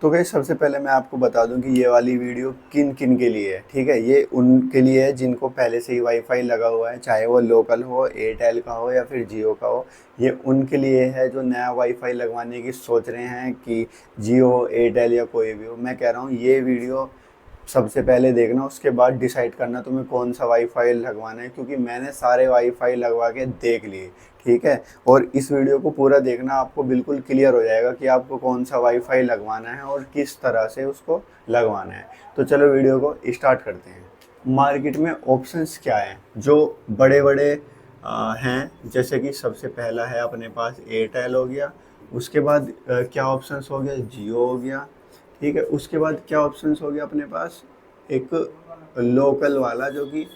तो गाइस सबसे पहले मैं आपको बता दूं कि ये वाली वीडियो किन किन के लिए है। ठीक है, ये उनके लिए है जिनको पहले से ही वाईफाई लगा हुआ है, चाहे वो लोकल हो, एयरटेल का हो या फिर जियो का हो। ये उनके लिए है जो नया वाईफाई लगवाने की सोच रहे हैं कि जियो हो, एयरटेल या कोई भी हो। मैं कह रहा हूँ ये वीडियो सबसे पहले देखना, उसके बाद डिसाइड करना तुम्हें कौन सा वाईफाई लगवाना है, क्योंकि मैंने सारे वाईफाई लगवा के देख लिए। ठीक है, और इस वीडियो को पूरा देखना, आपको बिल्कुल क्लियर हो जाएगा कि आपको कौन सा वाईफाई लगवाना है और किस तरह से उसको लगवाना है। तो चलो वीडियो को स्टार्ट करते हैं। मार्केट में ऑप्शंस क्या हैं जो बड़े बड़े हैं, जैसे कि सबसे पहला है अपने पास एयरटेल हो गया। उसके बाद क्या ऑप्शंस हो गया, जियो हो गया। ठीक है, उसके बाद क्या ऑप्शंस हो गया अपने पास, एक लोकल वाला जो कि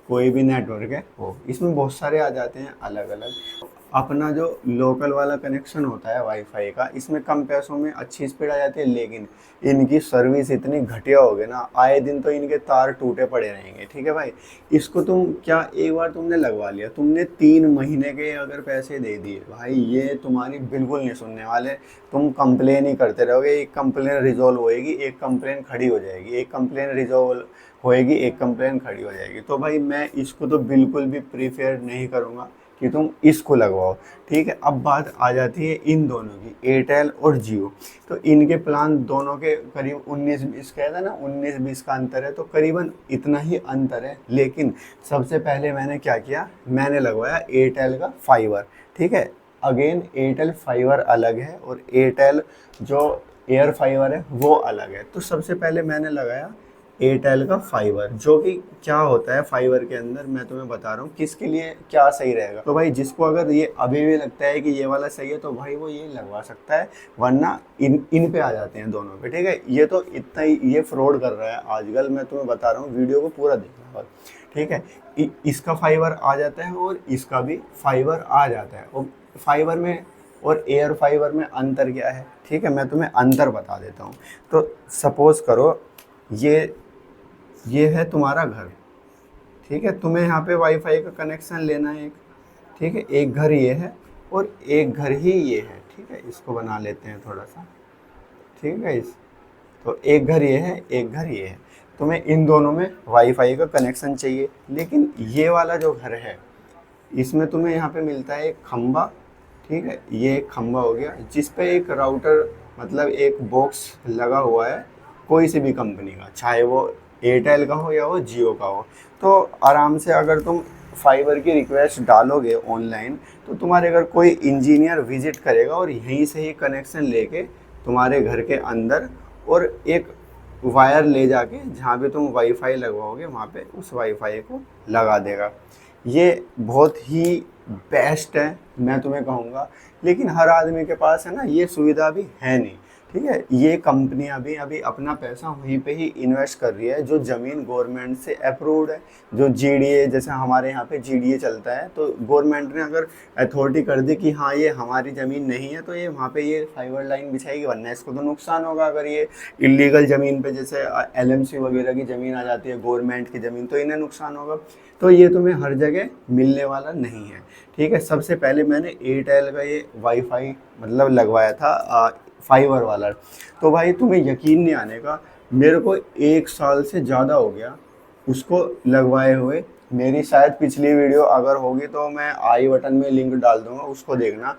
कोई भी नेटवर्क है वो। इसमें बहुत सारे आ जाते हैं अलग अलग। अपना जो लोकल वाला कनेक्शन होता है वाईफाई का, इसमें कम पैसों में अच्छी स्पीड आ जाती है, लेकिन इनकी सर्विस इतनी घटिया हो गई ना, आए दिन तो इनके तार टूटे पड़े रहेंगे। ठीक है भाई, इसको तुम क्या एक बार तुमने लगवा लिया, तुमने 3 महीने के अगर पैसे दे दिए, भाई ये तुम्हारी बिल्कुल नहीं सुनने वाले। तुम कंप्लेन ही करते रहोगे, एक कंप्लेन रिजॉल्व होएगी, एक कंप्लेन खड़ी हो जाएगी, एक कंप्लेन रिजॉल्व होएगी, एक कंप्लेन खड़ी हो जाएगी। तो भाई मैं इसको तो बिल्कुल भी प्रीफेयर नहीं करूँगा कि तुम इसको लगवाओ। ठीक है, अब बात आ जाती है इन दोनों की, एयरटेल और जियो। तो इनके प्लान दोनों के करीब 19-20 कहता है ना, 19-20 का अंतर है, तो करीबन इतना ही अंतर है। लेकिन सबसे पहले मैंने क्या किया, मैंने लगवाया एयरटेल का फाइबर। ठीक है, अगेन एयरटेल फाइबर अलग है और एयरटेल जो एयर फाइबर है वो अलग है। तो सबसे पहले मैंने लगाया एयरटेल का फाइबर, जो कि क्या होता है फाइबर के अंदर, मैं तुम्हें बता रहा हूँ किसके लिए क्या सही रहेगा। तो भाई जिसको अगर ये अभी भी लगता है कि ये वाला सही है, तो भाई वो ये लगवा सकता है, वरना इन पे आ जाते हैं दोनों पे। ठीक है, ये तो इतना ही ये फ्रॉड कर रहा है आजकल, मैं तुम्हें बता रहा हूँ, वीडियो को पूरा देखना। और ठीक है, इसका फाइबर आ जाता है और इसका भी फाइबर आ जाता है। और फाइबर में और एयर फाइबर में अंतर क्या है, ठीक है, मैं तुम्हें अंतर बता देता हूँ। तो सपोज करो ये है तुम्हारा घर। ठीक है, तुम्हें यहाँ पे वाईफाई का कनेक्शन लेना है एक। ठीक है, एक घर ये है और एक घर ही ये है। ठीक है, इसको बना लेते हैं थोड़ा सा। ठीक है, इस तो एक घर ये है, एक घर ये है। तुम्हें इन दोनों में वाईफाई का कनेक्शन चाहिए, लेकिन ये वाला जो घर है इसमें तुम्हें यहाँ पे मिलता है एक खंबा। ठीक है, ये एक खंबा हो गया जिस पे एक राउटर, मतलब एक बॉक्स लगा हुआ है, कोई सी भी कंपनी का, चाहे वो एयरटेल का हो या वो जियो का हो। तो आराम से अगर तुम फाइबर की रिक्वेस्ट डालोगे ऑनलाइन, तो तुम्हारे अगर कोई इंजीनियर विजिट करेगा और यहीं से ही कनेक्शन लेके तुम्हारे घर के अंदर और एक वायर ले जाके जहाँ पे तुम वाईफाई लगवाओगे वहाँ पे उस वाईफाई को लगा देगा। ये बहुत ही बेस्ट है, मैं तुम्हें कहूँगा। लेकिन हर आदमी के पास है ना ये सुविधा भी है नहीं। ठीक है, ये कंपनियां भी अभी अपना पैसा वहीं पे ही इन्वेस्ट कर रही है जो ज़मीन गवर्नमेंट से अप्रूव्ड है। जो जीडीए, जैसे हमारे यहाँ पे जीडीए चलता है, तो गवर्नमेंट ने अगर अथॉरिटी कर दी कि हाँ ये हमारी ज़मीन नहीं है, तो ये वहाँ पे ये फाइबर लाइन बिछाएगी, वरना इसको तो नुकसान होगा। अगर ये इलीगल ज़मीन पे, जैसे एलएमसी वगैरह की ज़मीन आ जाती है, गवर्नमेंट की ज़मीन, तो इन्हें नुकसान होगा। तो ये तुम्हें हर जगह मिलने वाला नहीं है। ठीक है, सबसे पहले मैंने एयरटेल का ये वाईफाई मतलब लगवाया था, फाइबर वाला। तो भाई तुम्हें यकीन नहीं आने का, मेरे को 1 साल से ज़्यादा हो गया उसको लगवाए हुए। मेरी शायद पिछली वीडियो अगर होगी तो मैं आई बटन में लिंक डाल दूंगा, उसको देखना।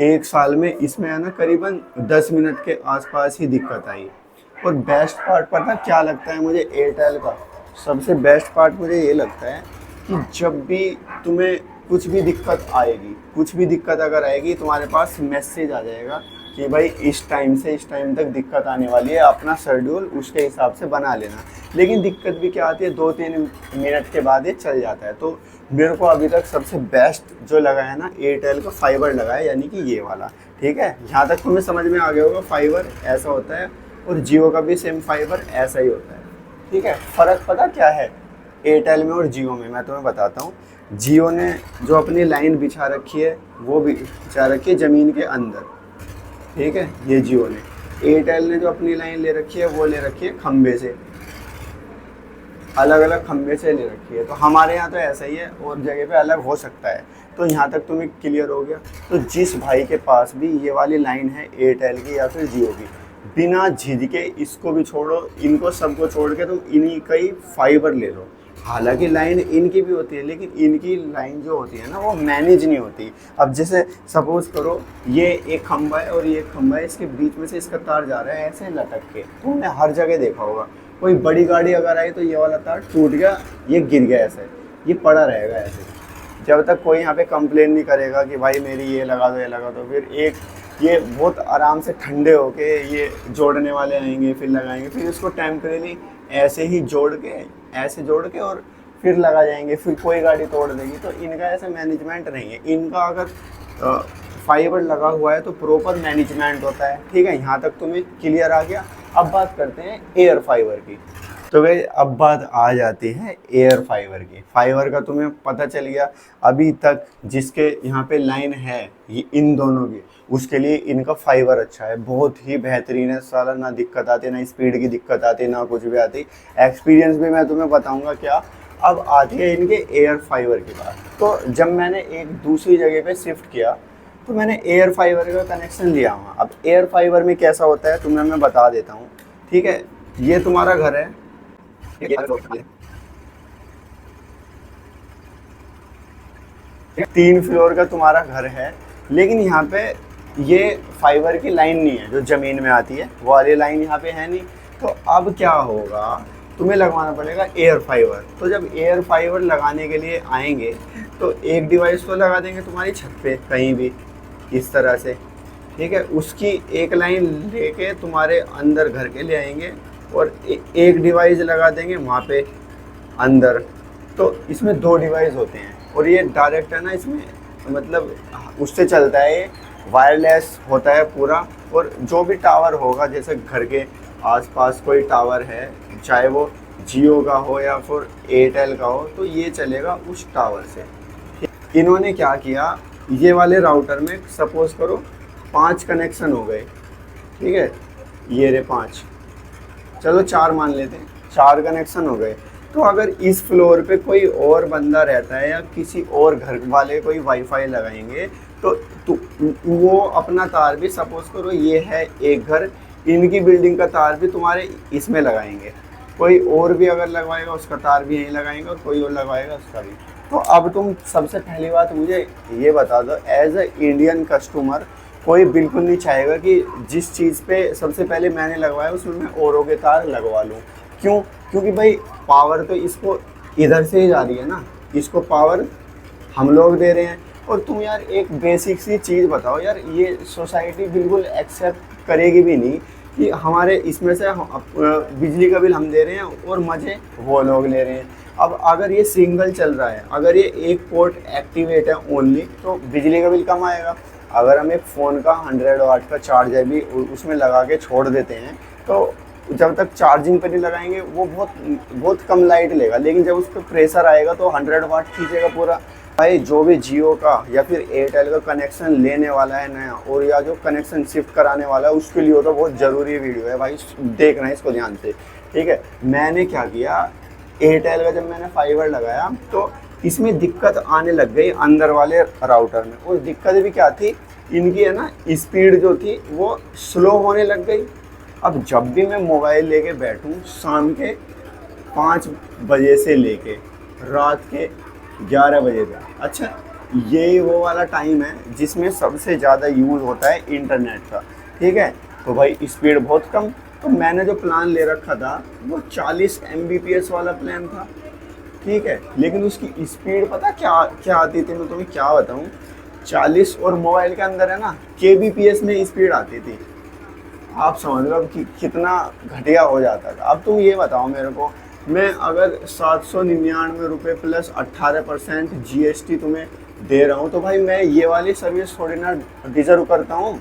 1 साल में इसमें है ना करीबन 10 मिनट के आसपास ही दिक्कत आई। और बेस्ट पार्ट पता क्या लगता है मुझे एयरटेल का, सबसे बेस्ट पार्ट मुझे ये लगता है कि जब भी तुम्हें कुछ भी दिक्कत आएगी, कुछ भी दिक्कत अगर आएगी, तुम्हारे पास मैसेज आ जाएगा कि भाई इस टाइम से इस टाइम तक दिक्कत आने वाली है, अपना शेड्यूल उसके हिसाब से बना लेना। लेकिन दिक्कत भी क्या आती है, 2-3 मिनट के बाद ये चल जाता है। तो मेरे को अभी तक सबसे बेस्ट जो लगा है ना, एयरटेल का फाइबर लगा है, यानी कि ये वाला। ठीक है, यहाँ तक तुम्हें समझ में आ गया होगा फाइबर ऐसा होता है, और जियो का भी सेम फाइबर ऐसा ही होता है। ठीक है, फ़र्क पता क्या है एयरटेल में और जियो में, मैं तुम्हें बताता हूँ। जियो ने जो अपनी लाइन बिछा रखी है वो बिछा रखी है ज़मीन के अंदर। ठीक है, ये जियो ने। एयरटेल ने जो अपनी लाइन ले रखी है वो ले रखी है खंबे से, अलग अलग खंबे से ले रखी है। तो हमारे यहाँ तो ऐसा ही है, और जगह पे अलग हो सकता है। तो यहाँ तक तुम्हें क्लियर हो गया। तो जिस भाई के पास भी ये वाली लाइन है एयरटेल की या फिर जियो की, बिना झिझके इसको भी छोड़ो, इनको सबको छोड़ के तुम इन्हीं का ही फाइबर ले लो। हालांकि लाइन इनकी भी होती है, लेकिन इनकी लाइन जो होती है ना वो मैनेज नहीं होती। अब जैसे सपोज करो ये एक खंभा है और ये एक खंभा है, इसके बीच में से इसका तार जा रहा है ऐसे लटक के, तुमने हर जगह देखा होगा। कोई बड़ी गाड़ी अगर आई तो ये वाला तार टूट गया, ये गिर गया, ऐसे ये पड़ा रहेगा ऐसे, जब तक कोई यहाँ पे कंप्लेन नहीं करेगा कि भाई मेरी ये लगा दो ये लगा दो। फिर एक ये बहुत आराम से ठंडे होके ये जोड़ने वाले आएंगे, फिर लगाएंगे, फिर इसको टेम्परेरी ऐसे ही जोड़ के, ऐसे जोड़ के और फिर लगा जाएंगे, फिर कोई गाड़ी तोड़ देगी। तो इनका ऐसा मैनेजमेंट नहीं है। इनका अगर फाइबर लगा हुआ है तो प्रॉपर मैनेजमेंट होता है। ठीक है, यहाँ तक तुम्हें क्लियर आ गया। अब बात करते हैं एयर फाइबर की। तो भाई अब बात आ जाती है एयर फाइबर की। फाइबर का तुम्हें पता चल गया अभी तक, जिसके यहाँ पे लाइन है ये इन दोनों की, उसके लिए इनका फाइबर अच्छा है, बहुत ही बेहतरीन है साला, ना दिक्कत आती, ना स्पीड की दिक्कत आती, ना कुछ भी आती। एक्सपीरियंस भी मैं तुम्हें बताऊंगा क्या। अब आती है इनके एयर फाइबर की बात। तो जब मैंने एक दूसरी जगह पे शिफ्ट किया तो मैंने एयर फाइबर का कनेक्शन लिया हुआ। अब एयर फाइबर में कैसा होता है तुम्हें मैं बता देता हूँ। ठीक है, ये तुम्हारा घर है, 3 फ्लोर का तुम्हारा घर है, लेकिन यहाँ पे ये फाइबर की लाइन नहीं है जो ज़मीन में आती है, वो वाली लाइन यहाँ पे है नहीं। तो अब क्या होगा, तुम्हें लगवाना पड़ेगा एयर फाइबर। तो जब एयर फाइबर लगाने के लिए आएंगे तो एक डिवाइस तो लगा देंगे तुम्हारी छत पे कहीं भी इस तरह से। ठीक है, उसकी एक लाइन लेके तुम्हारे अंदर घर के ले आएंगे और एक डिवाइस लगा देंगे वहाँ पे अंदर। तो इसमें 2 डिवाइस होते हैं और ये डायरेक्ट है ना, इसमें मतलब उससे चलता है, ये वायरलेस होता है पूरा। और जो भी टावर होगा, जैसे घर के आसपास कोई टावर है, चाहे वो जियो का हो या फिर एयरटेल का हो, तो ये चलेगा उस टावर से। इन्होंने क्या किया, ये वाले राउटर में सपोज करो 5 कनेक्शन हो गए। ठीक है, ये रे 5, चलो 4 मान लेते हैं, 4 कनेक्शन हो गए। तो अगर इस फ्लोर पे कोई और बंदा रहता है या किसी और घर वाले कोई वाईफाई लगाएंगे तो वो अपना तार भी, सपोज करो ये है एक घर, इनकी बिल्डिंग का तार भी तुम्हारे इसमें लगाएंगे। कोई और भी अगर लगवाएगा उसका तार भी यहीं लगाएंगे और कोई और लगवाएगा उसका भी। तो अब तुम सबसे पहली बात मुझे ये बता दो, एज अ इंडियन कस्टमर कोई बिल्कुल नहीं चाहेगा कि जिस चीज़ पे सबसे पहले मैंने लगवाया उसमें मैं औरों के तार लगवा लूँ। क्यों? क्योंकि भाई पावर तो इसको इधर से ही जा रही है ना, इसको पावर हम लोग दे रहे हैं। और तुम यार एक बेसिक सी चीज़ बताओ यार, ये सोसाइटी बिल्कुल एक्सेप्ट करेगी भी नहीं कि हमारे इसमें से बिजली का बिल हम दे रहे हैं और मज़े वो लोग ले रहे हैं। अब अगर ये सिंगल चल रहा है, अगर ये एक पोर्ट एक्टिवेट है ओनली, तो बिजली का बिल कम आएगा। अगर हम एक फ़ोन का 100 वाट का चार्जर भी उसमें लगा के छोड़ देते हैं तो जब तक चार्जिंग पर नहीं लगाएंगे वो बहुत कम लाइट लेगा, लेकिन जब उस पर प्रेशर आएगा तो 100 वाट खींचेगा पूरा। भाई जो भी जियो का या फिर एयरटेल का कनेक्शन लेने वाला है नया, और या जो कनेक्शन शिफ्ट कराने वाला है, उसके लिए तो बहुत ज़रूरी वीडियो है भाई, देखना है इसको ध्यान से। ठीक है, मैंने क्या किया, एयरटेल का जब मैंने फाइबर लगाया तो इसमें दिक्कत आने लग गई अंदर वाले राउटर में। और दिक्कत भी क्या थी, इनकी है ना स्पीड जो थी वो स्लो होने लग गई। अब जब भी मैं मोबाइल लेके बैठूं शाम के 5 बजे से लेके रात के 11 बजे तक, अच्छा यही वो वाला टाइम है जिसमें सबसे ज़्यादा यूज़ होता है इंटरनेट का। ठीक है, तो भाई स्पीड बहुत कम। तो मैंने जो प्लान ले रखा था वो 40 Mbps वाला प्लान था। ठीक है, लेकिन उसकी स्पीड पता क्या आती थी, मैं तुम्हें क्या बताऊँ, 40, और मोबाइल के अंदर है ना kbps में स्पीड आती थी। आप समझ लो कि कितना घटिया हो जाता था। अब तुम ये बताओ मेरे को, मैं अगर 799 रुपये प्लस 18% GST तुम्हें दे रहा हूँ तो भाई मैं ये वाली सर्विस थोड़ी ना डिजर्व करता हूँ।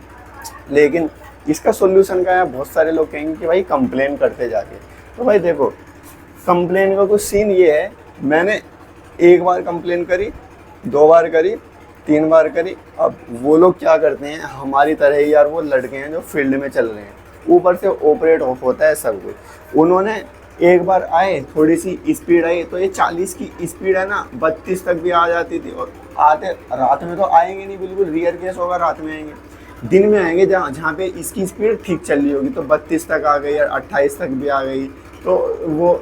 लेकिन इसका सोल्यूशन क्या है, बहुत सारे लोग कहेंगे कि भाई कंप्लेन करते जाके। तो भाई देखो, कंप्लेन का कुछ सीन ये है, मैंने एक बार कंप्लेन करी, 2 बार करी, 3 बार करी। अब वो लोग क्या करते हैं, हमारी तरह ही यार वो लड़के हैं जो फील्ड में चल रहे हैं, ऊपर से ऑपरेट ऑफ होता है सब कुछ। उन्होंने एक बार आए, थोड़ी सी स्पीड आई तो ये 40 की स्पीड है ना 32 तक भी आ जाती थी। और आते रात में तो आएंगे नहीं, बिल्कुल रियर केस होगा रात में आएंगे। दिन में आएंगे जहाँ जहाँ पे इसकी स्पीड ठीक चल रही होगी, तो 32 तक आ गई या 28 तक भी आ गई, तो वो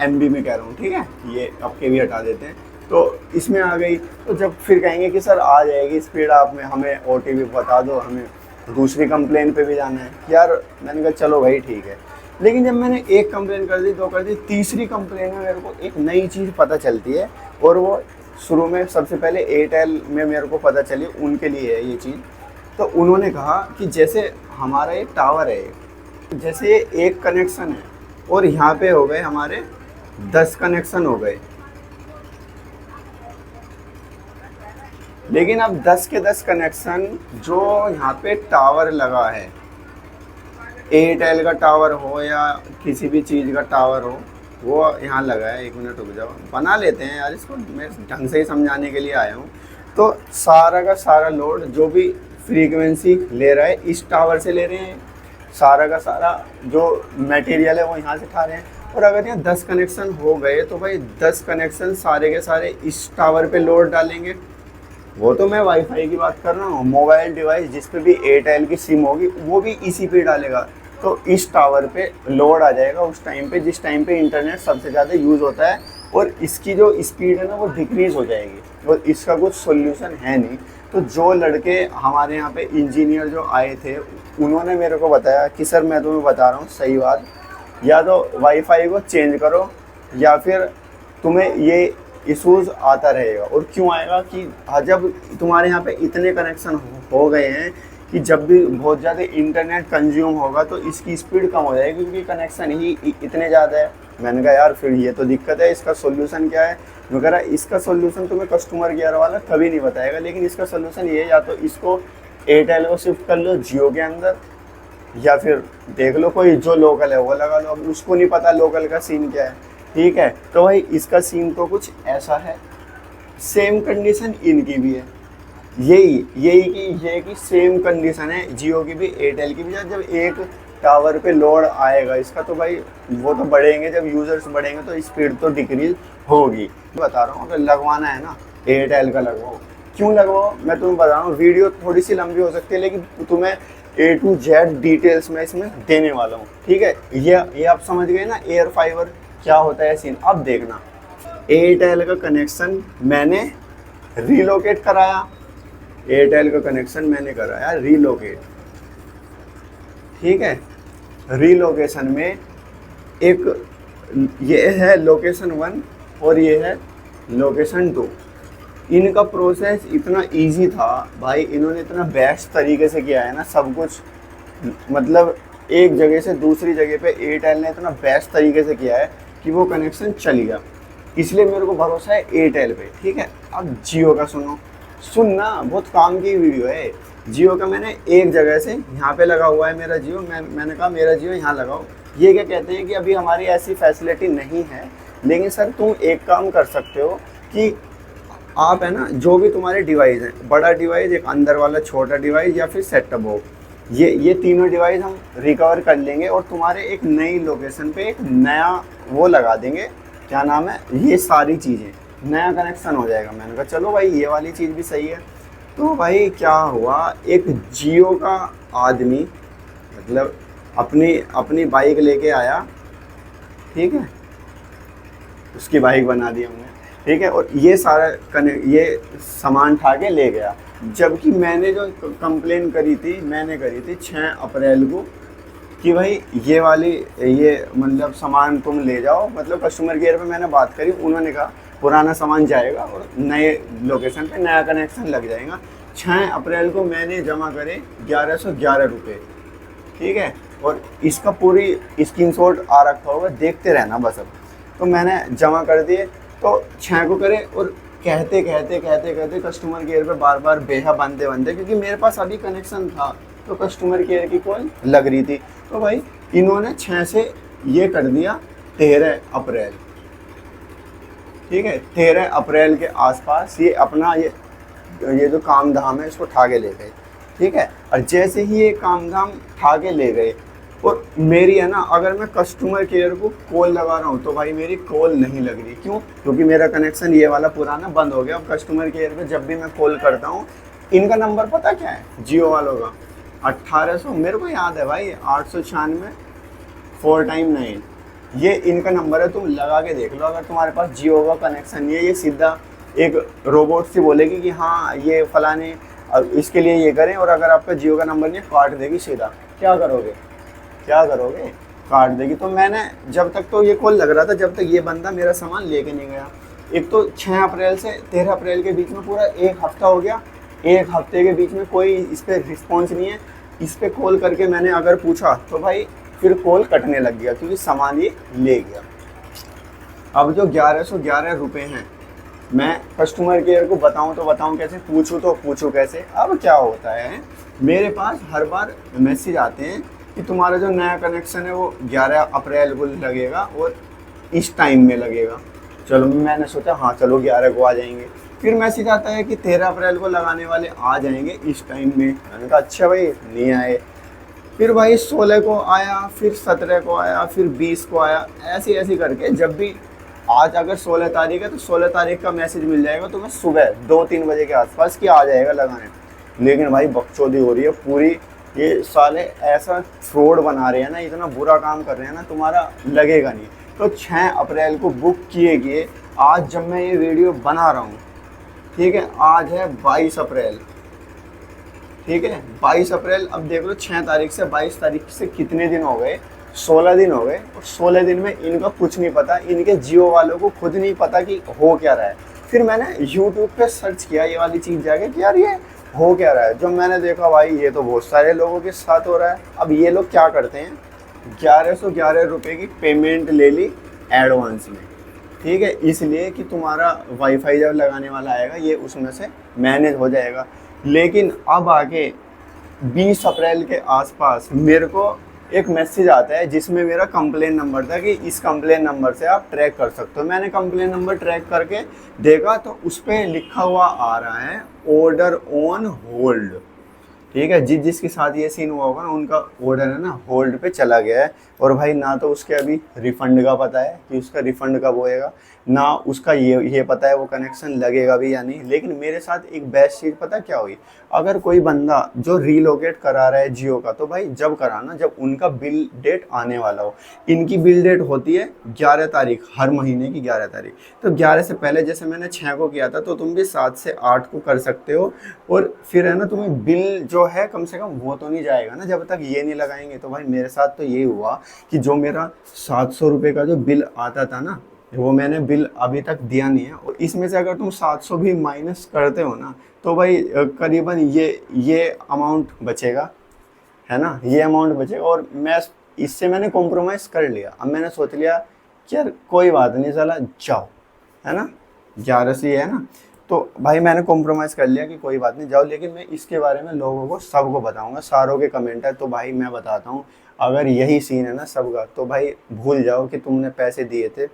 MB में कह रहा हूँ, ठीक है, ये अब के भी हटा देते हैं, तो इसमें आ गई। तो जब फिर कहेंगे कि सर आ जाएगी स्पीड, आप में हमें OTP बता दो, हमें दूसरी कंप्लेन पे भी जाना है यार। मैंने कहा चलो भाई ठीक है। लेकिन जब मैंने एक कंप्लेन कर दी, दो कर दी, तीसरी कंप्लेन में मेरे को एक नई चीज़ पता चलती है, और वो शुरू में सबसे पहले एयरटेल में मेरे को पता चली, उनके लिए है ये चीज़। तो उन्होंने कहा कि जैसे हमारा एक टावर है, जैसे ये एक कनेक्शन है और यहाँ पे हो गए हमारे 10 कनेक्शन हो गए, लेकिन अब 10 के 10 कनेक्शन जो यहाँ पे टावर लगा है, एयरटेल का टावर हो या किसी भी चीज़ का टावर हो, वो यहाँ लगा है। 1 मिनट रुक जाओ, बना लेते हैं यार इसको, मैं ढंग से ही समझाने के लिए आया हूँ। तो सारा का सारा लोड जो भी फ्रीक्वेंसी ले रहा है इस टावर से ले रहे हैं, सारा का सारा जो मटेरियल है वो यहाँ से उठा रहे हैं। और अगर यहाँ 10 कनेक्शन हो गए तो भाई 10 कनेक्शन सारे के सारे इस टावर पे लोड डालेंगे। वो तो मैं वाईफाई की बात कर रहा हूँ, मोबाइल डिवाइस जिस पे भी एयरटेल की सिम होगी वो भी इसी पे डालेगा, तो इस टावर पे लोड आ जाएगा उस टाइम पे जिस टाइम पे इंटरनेट सबसे ज़्यादा यूज़ होता है, और इसकी जो स्पीड है ना वो डिक्रीज़ हो जाएगी, और इसका कुछ सोल्यूशन है नहीं। तो जो लड़के हमारे यहाँ पे इंजीनियर जो आए थे, उन्होंने मेरे को बताया कि सर मैं तुम्हें बता रहा हूँ सही बात, या तो वाईफाई को चेंज करो या फिर तुम्हें ये इशूज़ आता रहेगा। और क्यों आएगा कि जब तुम्हारे यहाँ पे इतने कनेक्शन हो गए हैं कि जब भी बहुत ज़्यादा इंटरनेट कंज्यूम होगा तो इसकी स्पीड कम हो जाएगी, क्योंकि कनेक्शन ही इतने ज़्यादा है। मैंने कहा यार फिर ये तो दिक्कत है, इसका सोल्यूशन क्या है? मैं कह रहा इसका सोल्यूशन तुम्हें कस्टमर केयर वाला कभी नहीं बताएगा, लेकिन इसका सोल्यूशन ये है, या तो इसको एयरटेल को शिफ्ट कर लो जियो के अंदर, या फिर देख लो कोई जो लोकल है वो लगा लो। अब उसको नहीं पता लोकल का सीन क्या है, ठीक है। तो भाई इसका सीन तो कुछ ऐसा है, सेम कंडीशन इनकी भी है, यही कि सेम कंडीशन है जियो की भी एयरटेल की भी। जब एक टावर पे लोड आएगा इसका, तो भाई वो तो बढ़ेंगे, जब यूज़र्स बढ़ेंगे तो स्पीड तो डिक्रीज होगी। बता रहा हूँ अगर लगवाना है ना एयरटेल का लगवाओ। क्यों लगवाओ मैं तुम्हें बता रहा हूँ, वीडियो थोड़ी सी लंबी हो सकती है लेकिन तुम्हें A to Z डिटेल्स में इसमें देने वाला हूँ, ठीक है। ये आप समझ गए ना एयर फाइबर क्या होता है सीन। अब देखना, एयरटेल का कनेक्शन मैंने रीलोकेट कराया, एयरटेल का कनेक्शन मैंने कराया रीलोकेट, ठीक है। रीलोकेशन में एक ये है लोकेशन 1 और ये है लोकेशन 2। इनका प्रोसेस इतना इजी था भाई, इन्होंने इतना बेस्ट तरीके से किया है ना सब कुछ, मतलब एक जगह से दूसरी जगह पे एयरटेल ने इतना बेस्ट तरीके से किया है कि वो कनेक्शन चल गया। इसलिए मेरे को भरोसा है एयरटेल पे, ठीक है। अब जियो का सुनना बहुत काम की वीडियो है। जियो का मैंने एक जगह से यहाँ पे लगा हुआ है मेरा जियो, मैंने कहा मेरा जियो यहाँ लगाओ। ये क्या कहते हैं कि अभी हमारी ऐसी फैसिलिटी नहीं है, लेकिन सर तुम एक काम कर सकते हो कि आप है ना जो भी तुम्हारे डिवाइस हैं, बड़ा डिवाइस, एक अंदर वाला छोटा डिवाइस या फिर सेटअप बॉक्स, ये तीनों डिवाइस हम रिकवर कर लेंगे और तुम्हारे एक नई लोकेशन पे एक नया वो लगा देंगे, क्या नाम है, ये सारी चीज़ें नया कनेक्शन हो जाएगा। मैंने कहा चलो भाई ये वाली चीज़ भी सही है। तो भाई क्या हुआ, एक जियो का आदमी मतलब अपनी बाइक लेके आया, ठीक है, उसकी बाइक बना दी हमने, ठीक है, और ये सारा ये सामान उठा के ले गया। जबकि मैंने जो कंप्लेन करी थी, मैंने करी थी 6 अप्रैल को कि भाई ये वाली ये मतलब सामान तुम ले जाओ, मतलब कस्टमर केयर पे मैंने बात करी, उन्होंने कहा पुराना सामान जाएगा और नए लोकेशन पे नया कनेक्शन लग जाएगा। 6 अप्रैल को मैंने जमा करे 1111 रुपये, ठीक है, और इसका पूरी स्क्रीनशॉट आ रखा होगा, देखते रहना बस। अब तो मैंने जमा कर दिए, तो 6 को करे और कहते कस्टमर केयर पे बार बार बेहा बनते, क्योंकि मेरे पास अभी कनेक्शन था तो कस्टमर केयर की कॉल लग रही थी। तो भाई इन्होंने 6 से ये कर दिया 13 अप्रैल, ठीक है। 13 अप्रैल के आसपास ये अपना ये जो काम धाम है इसको ठा के ले गए, ठीक है। और जैसे ही ये काम धाम ठा के ले गए, और मेरी है ना, अगर मैं कस्टमर केयर को कॉल लगा रहा हूँ तो भाई मेरी कॉल नहीं लग रही। क्यों? क्योंकि मेरा कनेक्शन ये वाला पुराना बंद हो गया। अब कस्टमर केयर पे जब भी मैं कॉल करता हूँ, इनका नंबर पता क्या है जियो वालों का, 1800, मेरे को याद है भाई, 896 4 टाइम 9, ये इनका नंबर है। तुम लगा के देख लो, अगर तुम्हारे पास जियो का कनेक्शन नहीं है, ये सीधा एक रोबोट से बोलेगी कि हाँ ये फलाने अब इसके लिए ये करें, और अगर आपका जियो का नंबर नहीं है, काट देगी सीधा। क्या करोगे, क्या करोगे? काट देगी। तो मैंने जब तक तो ये कॉल लग रहा था, जब तक ये बंदा मेरा सामान लेके नहीं गया। एक तो 6 अप्रैल से 13 अप्रैल के बीच में पूरा एक हफ्ता हो गया, एक हफ्ते के बीच में कोई इस पर रिस्पॉन्स नहीं है। इस पर कॉल करके मैंने अगर पूछा तो भाई फिर कॉल कटने लग गया, क्योंकि सामान ये ले गया। अब जो 1111 रुपये हैं, मैं कस्टमर केयर को बताऊं तो बताऊं कैसे, पूछूं तो पूछूं कैसे। अब क्या होता है, मेरे पास हर बार मैसेज आते हैं कि तुम्हारा जो नया कनेक्शन है वो 11 अप्रैल को लगेगा और इस टाइम में लगेगा। चलो मैंने सोचा हाँ चलो 11 को आ जाएंगे। फिर मैसेज आता है कि 13 अप्रैल को लगाने वाले आ जाएंगे इस टाइम में। मैंने कहा अच्छा भाई, नहीं आए। फिर भाई 16 को आया, फिर 17 को आया, फिर 20 को आया। ऐसे ऐसे करके जब भी आज अगर 16 तारीख है तो 16 तारीख का मैसेज मिल जाएगा तुम्हें सुबह 2-3 बजे के आसपास कि आ जाएगा लगाने। लेकिन भाई बकचोदी हो रही है पूरी। ये साले ऐसा फ्रॉड बना रहे हैं ना, इतना बुरा काम कर रहे हैं ना, तुम्हारा लगेगा नहीं। तो 6 अप्रैल को बुक किए आज जब मैं ये वीडियो बना रहा हूँ, ठीक है, आज है 22 अप्रैल, ठीक है 22 अप्रैल। अब देख लो 6 तारीख से 22 तारीख से कितने दिन हो गए, 16 दिन हो गए। और 16 दिन में इनका कुछ नहीं पता, इनके जियो वालों को खुद नहीं पता कि हो क्या रहा है। फिर मैंने YouTube पे सर्च किया ये वाली चीज़ जाके कि यार ये हो क्या रहा है। जब मैंने देखा भाई ये तो बहुत सारे लोगों के साथ हो रहा है। अब ये लोग क्या करते हैं, 1111 रुपये की पेमेंट ले ली एडवांस में, ठीक है, इसलिए कि तुम्हारा वाईफाई जब लगाने वाला आएगा ये उसमें से मैनेज हो जाएगा। लेकिन अब आके 20 अप्रैल के आसपास मेरे को एक मैसेज आता है जिसमें मेरा कंप्लेन नंबर था कि इस कंप्लेन नंबर से आप ट्रैक कर सकते हो। मैंने कंप्लेन नंबर ट्रैक करके देखा तो उस पर लिखा हुआ आ रहा है ऑर्डर ऑन होल्ड, ठीक है। जिसके साथ ये सीन हुआ होगा ना, उनका ऑर्डर है ना होल्ड पे चला गया है। और भाई ना तो उसके अभी रिफ़ंड का पता है कि उसका रिफ़ंड कब होएगा, ना उसका ये पता है वो कनेक्शन लगेगा भी या नहीं। लेकिन मेरे साथ एक बेस्ट चीज़ पता क्या हुई, अगर कोई बंदा जो रीलोकेट करा रहा है जियो का, तो भाई जब कराना जब उनका बिल डेट आने वाला हो। इनकी बिल डेट होती है 11 तारीख, हर महीने की 11 तारीख। तो 11 से पहले जैसे मैंने 6 को किया था, तो तुम भी 7 से 8 को कर सकते हो। और फिर है ना, तुम्हें बिल जो है कम से कम वो तो नहीं जाएगा ना जब तक ये नहीं लगाएंगे। तो भाई मेरे साथ तो यही हुआ कि जो मेरा 700 रुपये का जो बिल आता था ना, वो मैंने बिल अभी तक दिया नहीं है। और इसमें से अगर तुम 700 भी माइनस करते हो ना, तो भाई करीबन ये अमाउंट बचेगा, है ना, ये अमाउंट बचेगा। और मैं इससे मैंने कॉम्प्रोमाइज़ कर लिया। अब मैंने सोच लिया कि यार कोई बात नहीं, चला जाओ, है ना, 11 से है ना। तो भाई मैंने कॉम्प्रोमाइज़ कर लिया कि कोई बात नहीं जाओ। लेकिन मैं इसके बारे में लोगों को सबको बताऊंगा, सारों के कमेंट है तो भाई मैं बताता हूँ। अगर यही सीन है ना सबका, तो भाई भूल जाओ कि तुमने पैसे दिए थे,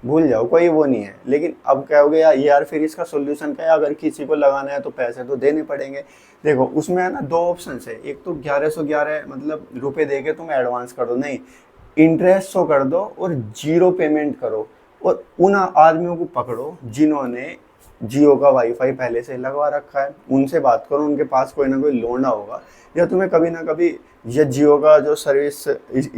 भूल जाओ, कोई वो नहीं है। लेकिन अब कहोगे यार फिर इसका सोल्यूशन क्या है, अगर किसी को लगाना है तो पैसे तो देने पड़ेंगे। देखो उसमें है ना 2 ऑप्शन है। एक तो 1111 मतलब रुपए दे के तुम एडवांस कर दो, नहीं, इंटरेस्ट शो कर दो और 0 पेमेंट करो। और उन आदमियों को पकड़ो जिन्होंने जियो का वाईफाई पहले से लगवा रखा है, उनसे बात करो। उनके पास कोई ना कोई लोंडा होगा, या तुम्हें कभी ना कभी ये जियो का जो सर्विस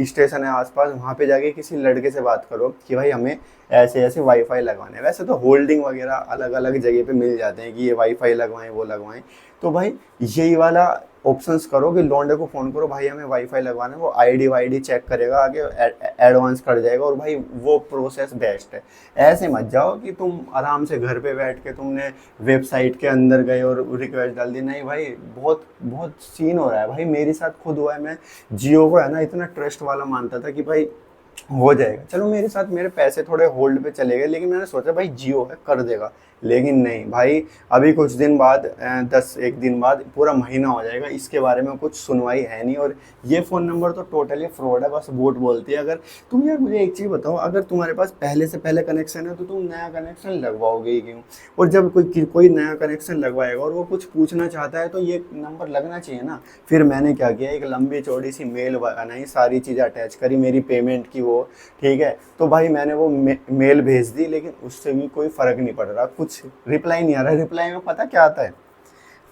स्टेशन है आसपास, वहाँ पे जाके किसी लड़के से बात करो कि भाई हमें ऐसे ऐसे वाईफाई लगवाने हैं। वैसे तो होल्डिंग वगैरह अलग अलग जगह पे मिल जाते हैं कि ये वाईफाई लगवाएं वो लगवाएं। तो भाई यही वाला ऑप्शंस करो कि लौंडे को फ़ोन करो, भाई हमें वाईफाई लगवाना है, वो आईडी वाईडी चेक करेगा, आगे एडवांस कर जाएगा। और भाई वो प्रोसेस बेस्ट है। ऐसे मत जाओ कि तुम आराम से घर पे बैठ के तुमने वेबसाइट के अंदर गए और रिक्वेस्ट डाल दी। नहीं भाई, बहुत बहुत सीन हो रहा है भाई, मेरे साथ खुद हुआ है। मैं जियो को है ना इतना ट्रस्ट वाला मानता था कि भाई हो जाएगा। चलो मेरे साथ मेरे पैसे थोड़े होल्ड पे चले गए, लेकिन मैंने सोचा भाई जियो है कर देगा। लेकिन नहीं भाई, अभी कुछ दिन बाद 1 दिन बाद पूरा महीना हो जाएगा, इसके बारे में कुछ सुनवाई है नहीं। और ये फ़ोन नंबर तो टोटली फ्रॉड है, बस वोट बोलती है। अगर तुम यार मुझे एक चीज़ बताओ, अगर तुम्हारे पास पहले से पहले कनेक्शन है तो तुम नया कनेक्शन लगवाओगे ही क्यों? और जब कोई नया कनेक्शन लगवाएगा और वो कुछ पूछना चाहता है तो ये नंबर लगना चाहिए ना। फिर मैंने क्या किया, एक लंबी चौड़ी सी मेल बनाई, सारी चीज़ें अटैच करी, मेरी पेमेंट की वो, ठीक है। तो भाई मैंने वो मेल भेज दी, लेकिन उससे भी कोई फ़र्क नहीं पड़ रहा, कुछ रिप्लाई नहीं आ रहा। रिप्लाई में पता क्या आता है,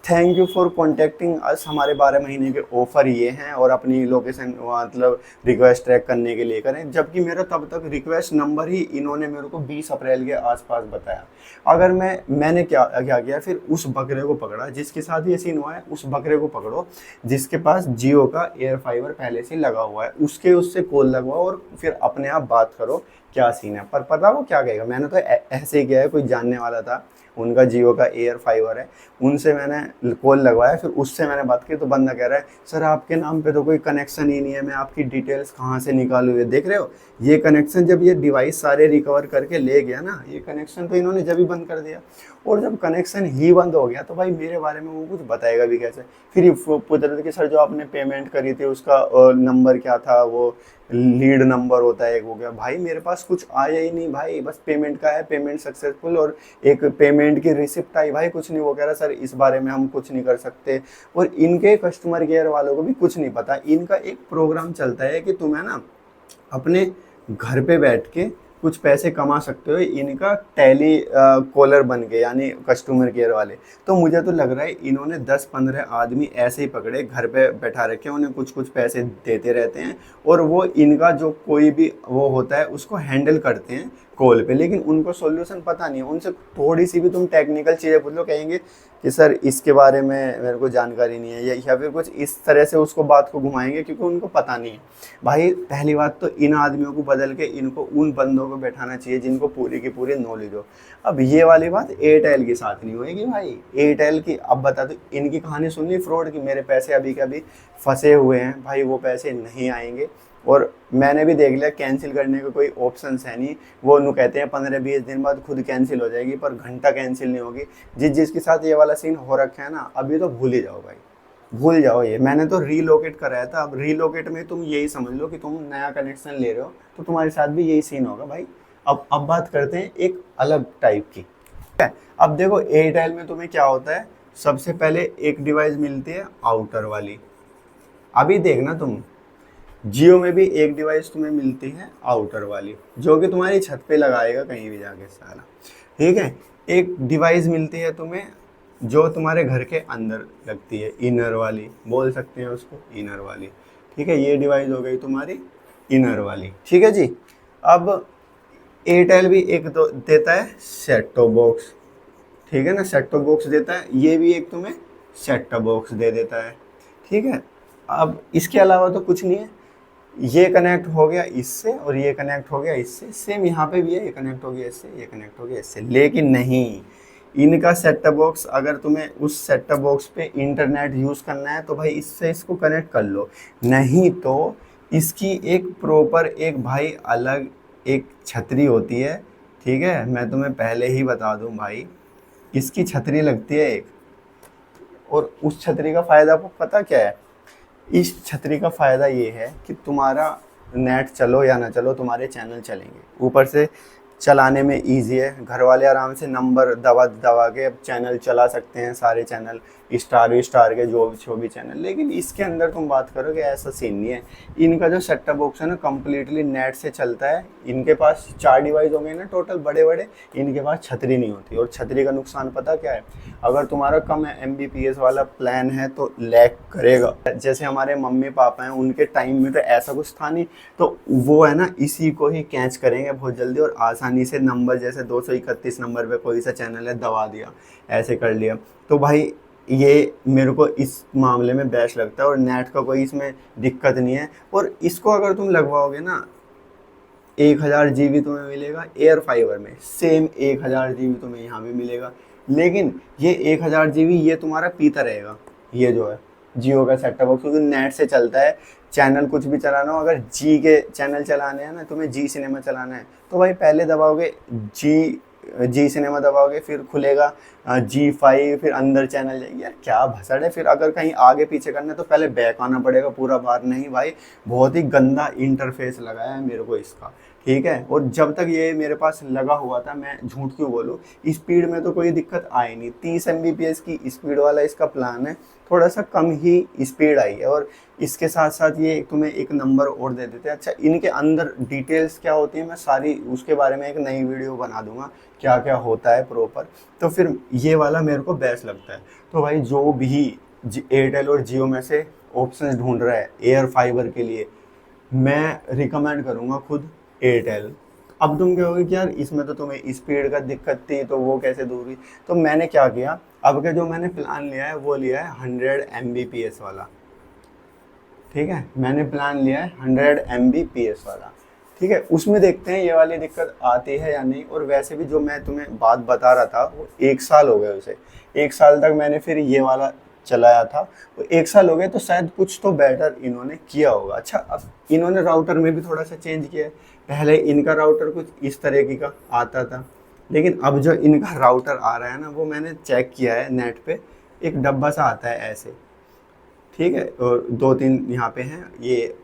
थैंक यू फॉर कॉन्टेक्टिंग अस। हमारे 12 महीने के ऑफर ये हैं और अपनी लोकेशन मतलब रिक्वेस्ट ट्रैक करने के लिए करें, जबकि मेरा तब तक रिक्वेस्ट नंबर ही इन्होंने मेरे को 20 अप्रैल के आसपास बताया। अगर मैंने क्या क्या किया, फिर उस बकरे को पकड़ा जिसके साथ ये सीन हुआ है, उस बकरे को पकड़ो जिसके पास जियो का एयर फाइबर पहले से लगा हुआ है, उससे कॉल लगवाओ और फिर अपने आप बात करो क्या सीन है। पर पता वो क्या कहेगा, मैंने तो ऐसे ही किया है, कोई जानने वाला था उनका जियो का एयर फाइबर है, उनसे मैंने कॉल लगवाया, फिर उससे मैंने बात की तो बंदा कह रहा है सर आपके नाम पे तो कोई कनेक्शन ही नहीं है, मैं आपकी डिटेल्स कहाँ से निकालूँ। ये देख रहे हो, ये कनेक्शन जब ये डिवाइस सारे रिकवर करके ले गया ना, ये कनेक्शन तो इन्होंने जब ही बंद कर दिया। और जब कनेक्शन ही बंद हो गया तो भाई मेरे बारे में वो कुछ बताएगा भी कैसे। फिर ये पूछ रहे थे कि सर जो आपने पेमेंट करी थी उसका नंबर क्या था, वो लीड नंबर होता है एक, हो गया भाई मेरे पास कुछ आया ही नहीं भाई, बस पेमेंट का है, पेमेंट सक्सेसफुल, और एक पेमेंट की रिसिप्ट आई भाई, कुछ नहीं। वो कह रहा सर इस बारे में हम कुछ नहीं कर सकते। और इनके कस्टमर केयर वालों को भी कुछ नहीं पता। इनका एक प्रोग्राम चलता है कि तुम्हें ना अपने घर पे बैठ के कुछ पैसे कमा सकते हो, इनका टेली कॉलर बन के, यानी कस्टमर केयर वाले। तो मुझे तो लग रहा है इन्होंने 10-15 आदमी ऐसे ही पकड़े, घर पे बैठा रखे, उन्हें कुछ कुछ पैसे देते रहते हैं और वो इनका जो कोई भी वो होता है उसको हैंडल करते हैं कॉल पे, लेकिन उनको सॉल्यूशन पता नहीं है। उनसे थोड़ी सी भी तुम टेक्निकल चीज़ें पूछ लो, कहेंगे कि सर इसके बारे में मेरे को जानकारी नहीं है, या फिर कुछ इस तरह से उसको बात को घुमाएंगे क्योंकि उनको पता नहीं है। भाई पहली बात तो इन आदमियों को बदल के इनको उन बंदों को बैठाना चाहिए जिनको पूरी की पूरी नॉलेज हो। अब ये वाली बात एयरटेल के साथ नहीं होएगी भाई। एयरटेल की अब बता दो, इनकी कहानी सुन ली फ्रॉड की, मेरे पैसे अभी के अभी फंसे हुए हैं भाई, वो पैसे नहीं आएंगे। और मैंने भी देख लिया कैंसिल करने का कोई ऑप्शन है नहीं, वो नु कहते हैं 15-20 दिन बाद खुद कैंसिल हो जाएगी, पर घंटा कैंसिल नहीं होगी। जिसके साथ ये वाला सीन हो रखा है ना, अभी तो भूल ही जाओ भाई, भूल जाओ। ये मैंने तो रीलोकेट कराया था। अब रीलोकेट में तुम यही समझ लो कि तुम नया कनेक्शन ले रहे हो तो तुम्हारे साथ भी यही सीन होगा भाई। अब बात करते हैं एक अलग टाइप की, ठीक है। अब देखो एयरटेल में तुम्हें क्या होता है, सबसे पहले एक डिवाइस मिलती है आउटर वाली। अभी देखना तुम, जियो में भी एक डिवाइस तुम्हें मिलती है आउटर वाली, जो कि तुम्हारी छत पे लगाएगा कहीं भी जाके साला, ठीक है। एक डिवाइस मिलती है तुम्हें जो तुम्हारे घर के अंदर लगती है, इनर वाली बोल सकते हैं उसको, इनर वाली, ठीक है। ये डिवाइस हो गई तुम्हारी इनर वाली, ठीक है जी। अब एयरटेल भी एक तो देता है सेट टॉप बॉक्स, ठीक है ना, सेट टॉप बॉक्स देता है, ये भी एक तुम्हें सेट टॉप बॉक्स दे देता है, ठीक है। अब इसके अलावा तो कुछ नहीं है, ये कनेक्ट हो गया इससे और ये कनेक्ट हो गया इससे, सेम यहाँ पे भी है, ये कनेक्ट हो गया इससे, ये कनेक्ट हो गया इससे। लेकिन नहीं, इनका सेट टॉप बॉक्स अगर तुम्हें उस सेट टॉप बॉक्स पे इंटरनेट यूज़ करना है तो भाई इससे इसको कनेक्ट कर लो, नहीं तो इसकी एक प्रॉपर एक भाई अलग एक छतरी होती है, ठीक है। मैं तुम्हें पहले ही बता दूं भाई, इसकी छतरी लगती है एक, और उस छतरी का फ़ायदा आपको पता क्या है? इस छतरी का फ़ायदा ये है कि तुम्हारा नेट चलो या ना चलो, तुम्हारे चैनल चलेंगे। ऊपर से चलाने में इजी है, घर वाले आराम से नंबर दबा के अब चैनल चला सकते हैं, सारे चैनल स्टार के जो भी चैनल। लेकिन इसके अंदर तुम बात करोगे ऐसा सीन नहीं है। इनका जो सेट टॉप बॉक्स है ना, कम्प्लीटली नेट से चलता है। इनके पास 4 डिवाइस होंगे ना टोटल बड़े बड़े, इनके पास छतरी नहीं होती। और छतरी का नुकसान पता क्या है? अगर तुम्हारा कम MBPS वाला प्लान है तो लैग करेगा। जैसे हमारे मम्मी पापा हैं, उनके टाइम में तो ऐसा कुछ था नहीं, तो वो है ना इसी को ही कैच करेंगे बहुत जल्दी और आसानी से। नंबर जैसे 231 नंबर पे कोई सा चैनल है, दबा दिया, ऐसे कर लिया। तो भाई ये मेरे को इस मामले में बेस्ट लगता है, और नेट का कोई इसमें दिक्कत नहीं है। और इसको अगर तुम लगवाओगे ना, 1000 GB तुम्हें मिलेगा एयर फाइबर में, सेम 1000 GB तुम्हें यहाँ भी मिलेगा। लेकिन ये 1000 GB ये तुम्हारा पीता रहेगा, ये जो है जियो का सेट टॉप बॉक्स, क्योंकि नेट से चलता है। चैनल कुछ भी चलाना हो, अगर जी के चैनल चलाने हैं ना, तुम्हें जी सिनेमा चलाना है तो भाई पहले दबाओगे जी सिनेमा दबाओगे, फिर खुलेगा G5, फिर अंदर चैनल जाएगी। यार क्या भसड़ है। फिर अगर कहीं आगे पीछे करना है तो पहले बैक आना पड़ेगा पूरा बार। नहीं भाई, बहुत ही गंदा इंटरफेस लगाया है मेरे को इसका, ठीक है। और जब तक ये मेरे पास लगा हुआ था, मैं झूठ क्यों बोलूँ, स्पीड में तो कोई दिक्कत आई नहीं। 30 MBPS की स्पीड वाला इसका प्लान है, थोड़ा सा कम ही स्पीड आई है। और इसके साथ साथ ये तुम्हें एक नंबर और दे देते हैं। अच्छा, इनके अंदर डिटेल्स क्या होती है मैं सारी उसके बारे में एक नई वीडियो बना दूंगा, क्या क्या होता है प्रॉपर। तो फिर ये वाला मेरे को बेस्ट लगता है। तो भाई जो भी एयरटेल और जियो में से ऑप्शन ढूंढ रहा है एयर फाइबर के लिए, मैं रिकमेंड करूँगा खुद एयरटेल। अब तुम कहोगे कि यार इसमें तो तुम्हें स्पीड का दिक्कत थी तो वो कैसे दूर हुई। तो मैंने क्या किया, अब का जो मैंने प्लान लिया है वो लिया है 100 Mbps वाला। ठीक है, मैंने प्लान लिया है 100 Mbps वाला। ठीक है, उसमें देखते हैं ये वाली दिक्कत आती है या नहीं। और वैसे भी जो मैं तुम्हें बात बता रहा था वो 1 साल हो गए उसे, 1 साल तक मैंने फिर ये वाला चलाया था। वो 1 साल हो गए तो शायद कुछ तो बेटर इन्होंने किया होगा। अच्छा, अब इन्होंने राउटर में भी थोड़ा सा चेंज किया है। पहले इनका राउटर कुछ इस तरीके का आता था, लेकिन अब जो इनका राउटर आ रहा है ना, वो मैंने चेक किया है नेट पे, एक डब्बा सा आता है ऐसे। ठीक है, और 2-3 यहाँ पे हैं ये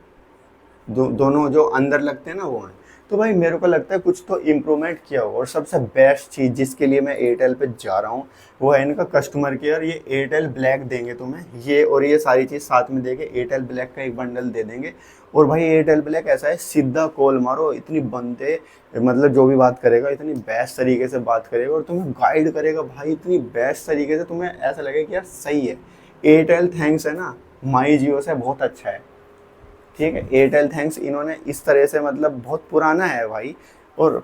दोनों जो अंदर लगते हैं ना वो हैं। तो भाई मेरे को लगता है कुछ तो इम्प्रूवमेंट किया होगा। और सबसे बेस्ट चीज़ जिसके लिए मैं एयरटेल पे जा रहा हूँ वो है इनका कस्टमर केयर। ये एयरटेल ब्लैक देंगे तुम्हें, ये और ये सारी चीज़ साथ में देंगे। एयरटेल ब्लैक का एक बंडल दे देंगे। और भाई एयरटेल ब्लैक ऐसा है, सीधा कॉल मारो, इतनी बनते मतलब जो भी बात करेगा इतनी बेस्ट तरीके से बात करेगा और तुम्हें गाइड करेगा भाई इतनी बेस्ट तरीके से, तुम्हें ऐसा लगेगा कि यार सही है। एयरटेल थैंक्स है ना माई जियो से बहुत अच्छा है। ठीक है, एयरटेल थैंक्स इन्होंने इस तरह से मतलब बहुत पुराना है भाई। और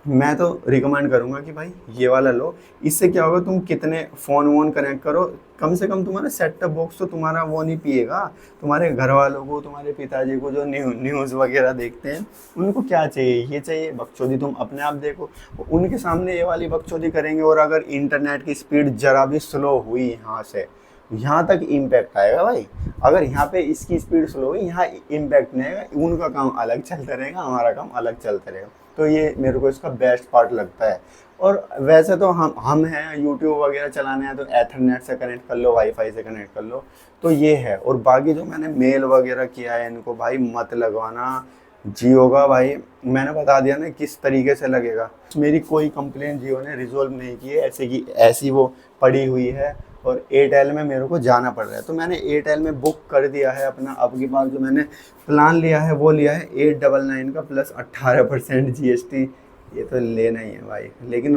मैं तो रिकमेंड करूँगा कि भाई ये वाला लो। इससे क्या होगा, तुम कितने फ़ोन वोन कनेक्ट करो, कम से कम तुम्हारा सेट टॉप बॉक्स तो तुम्हारा वो नहीं पिएगा। तुम्हारे घर वालों को, तुम्हारे पिताजी को जो न्यूज़ वगैरह देखते हैं उनको क्या चाहिए, ये चाहिए बकचोदी, तुम अपने आप देखो। उनके सामने ये वाली बकचोदी करेंगे। और अगर इंटरनेट की स्पीड ज़रा भी स्लो हुई यहाँ से यहाँ तक इम्पैक्ट आएगा भाई। अगर यहाँ पे इसकी स्पीड स्लो हुई, यहाँ इम्पैक्ट नहीं आएगा। उनका काम अलग चलता रहेगा, हमारा काम अलग चलता रहेगा। तो ये मेरे को इसका बेस्ट पार्ट लगता है। और वैसे तो हम हैं यूट्यूब वगैरह चलाने हैं तो एथरनेट से कनेक्ट कर लो, वाईफाई से कनेक्ट कर लो, तो ये है। और बाकी जो मैंने मेल वगैरह किया है इनको भाई मत लगवाना जियो का। भाई मैंने बता दिया ना किस तरीके से लगेगा। मेरी कोई कंप्लेन जियो ने रिजोल्व नहीं की है, ऐसे की ऐसी वो पड़ी हुई है। और एयरटेल में मेरे को जाना पड़ रहा है तो मैंने एयरटेल में बुक कर दिया है अपना। अब की बार जो मैंने प्लान लिया है वो लिया है 899 का प्लस 18% GST। ये तो लेना ही है भाई, लेकिन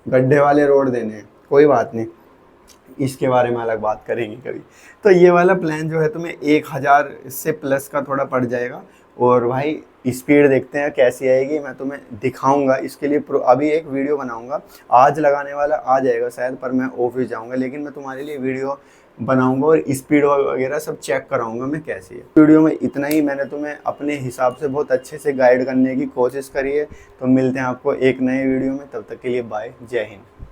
गड्ढे वाले रोड देने हैं, कोई बात नहीं, इसके बारे में अलग बात करेंगे कभी। तो ये वाला प्लान जो है तुम्हें 1000 से प्लस का थोड़ा पड़ जाएगा। और भाई स्पीड देखते हैं कैसी आएगी, मैं तुम्हें दिखाऊंगा। इसके लिए अभी एक वीडियो बनाऊंगा, आज लगाने वाला आ जाएगा शायद, पर मैं ऑफिस जाऊंगा, लेकिन मैं तुम्हारे लिए वीडियो बनाऊंगा और स्पीड वगैरह सब चेक कराऊंगा मैं कैसी है। वीडियो में इतना ही, मैंने तुम्हें अपने हिसाब से बहुत अच्छे से गाइड करने की कोशिश करी है। तो मिलते हैं आपको एक नए वीडियो में, तब तक के लिए बाय, जय हिंद।